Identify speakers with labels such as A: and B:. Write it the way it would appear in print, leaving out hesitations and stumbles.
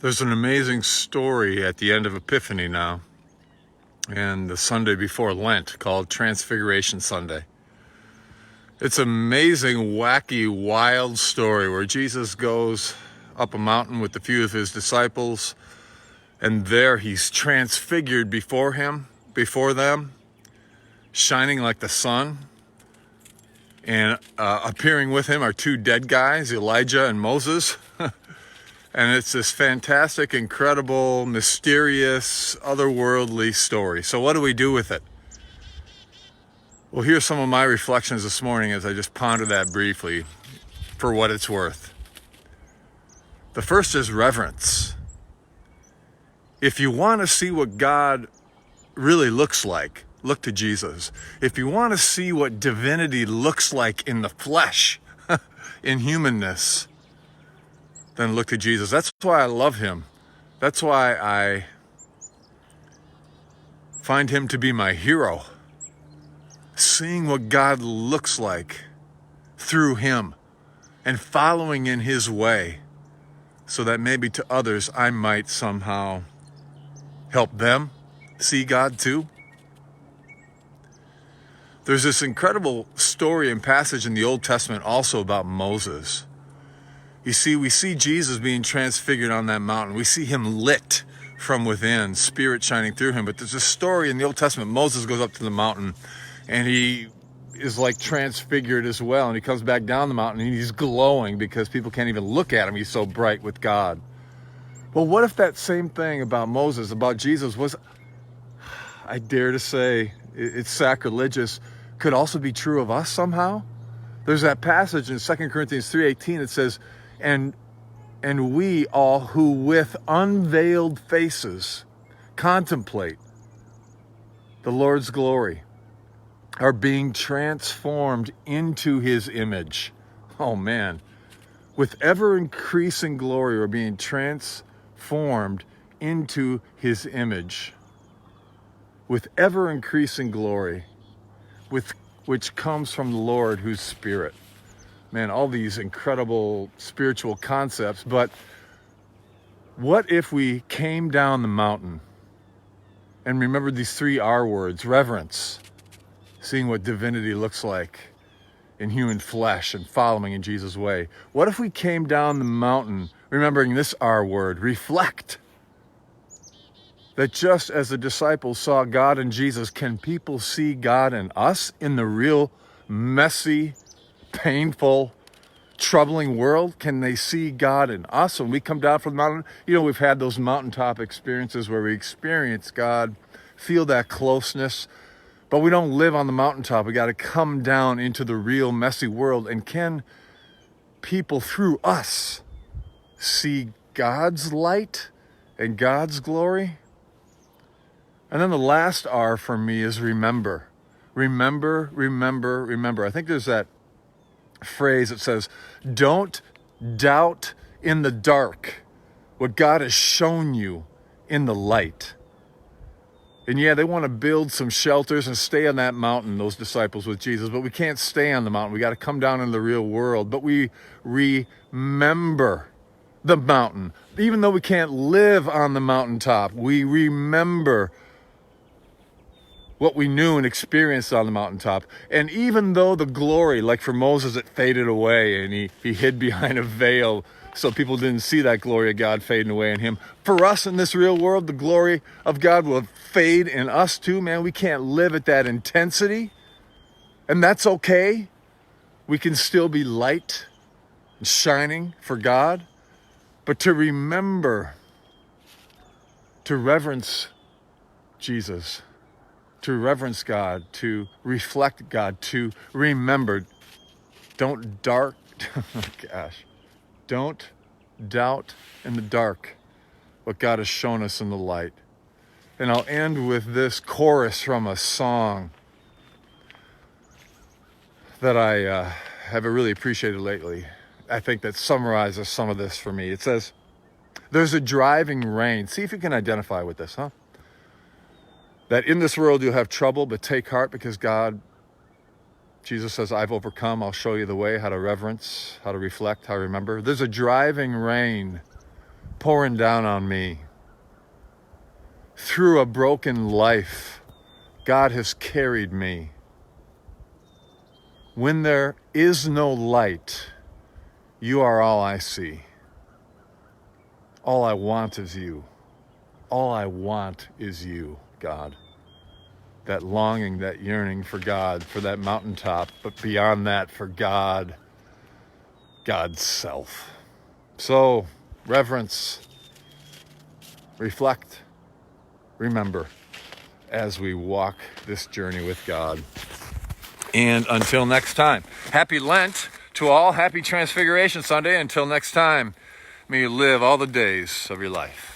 A: There's an amazing story at the end of Epiphany now, and the Sunday before Lent, called Transfiguration Sunday. It's an amazing, wacky, wild story where Jesus goes up a mountain with a few of his disciples, and there he's transfigured before them, shining like the sun. And appearing with him are two dead guys, Elijah and Moses. And it's this fantastic, incredible, mysterious, otherworldly story. So what do we do with it? Well, here's some of my reflections this morning as I just ponder that briefly for what it's worth. The first is reverence. If you want to see what God really looks like, look to Jesus. If you want to see what divinity looks like in the flesh, in humanness, then look to Jesus. That's why I love him. That's why I find him to be my hero. Seeing what God looks like through him and following in his way so that maybe to others I might somehow help them see God too. There's this incredible story and passage in the Old Testament also about Moses. You see, we see Jesus being transfigured on that mountain. We see him lit from within, spirit shining through him. But there's a story in the Old Testament. Moses goes up to the mountain and he is like transfigured as well. And he comes back down the mountain and he's glowing because people can't even look at him. He's so bright with God. Well, what if that same thing about Moses, about Jesus was, I dare to say, it's sacrilegious, could also be true of us somehow? There's that passage in 2 Corinthians 3:18 that says, and we all who with unveiled faces contemplate the Lord's glory are being transformed into his image. Oh man, with ever increasing glory we're being transformed into his image. With ever increasing glory, which comes from the Lord who's spirit. Man, all these incredible spiritual concepts, but what if we came down the mountain and remembered these 3 R words: reverence, seeing what divinity looks like in human flesh and following in Jesus' way. What if we came down the mountain remembering this R word: reflect? That just as the disciples saw God in Jesus, can people see God in us in the real messy, painful, troubling world? Can they see God in us when we come down from the mountain? You know, we've had those mountaintop experiences where we experience God, feel that closeness, but we don't live on the mountaintop. We got to come down into the real messy world. And can people through us see God's light and God's glory? And then the last R for me is remember. Remember, remember, remember. I think there's that phrase that says, don't doubt in the dark what God has shown you in the light. And yeah, they want to build some shelters and stay on that mountain, those disciples with Jesus, but we can't stay on the mountain. We got to come down into the real world. But we remember the mountain. Even though we can't live on the mountaintop, we remember what we knew and experienced on the mountaintop. And even though the glory, like for Moses, it faded away and he hid behind a veil so people didn't see that glory of God fading away in him. For us in this real world, the glory of God will fade in us too, man. We can't live at that intensity. And that's okay. We can still be light and shining for God. But to remember, to reverence Jesus, to reverence God, to reflect God, to remember. Don't doubt in the dark what God has shown us in the light. And I'll end with this chorus from a song that I have really appreciated lately. I think that summarizes some of this for me. It says, there's a driving rain. See if you can identify with this, huh? That in this world you'll have trouble, but take heart because Jesus says, I've overcome. I'll show you the way, how to reverence, how to reflect, how to remember. There's a driving rain pouring down on me. Through a broken life, God has carried me. When there is no light, you are all I see. All I want is you. All I want is you, God. That longing, that yearning for God, for that mountaintop, but beyond that, for God, God's self. So, reverence, reflect, remember, as we walk this journey with God. And until next time, happy Lent to all. Happy Transfiguration Sunday. Until next time, may you live all the days of your life.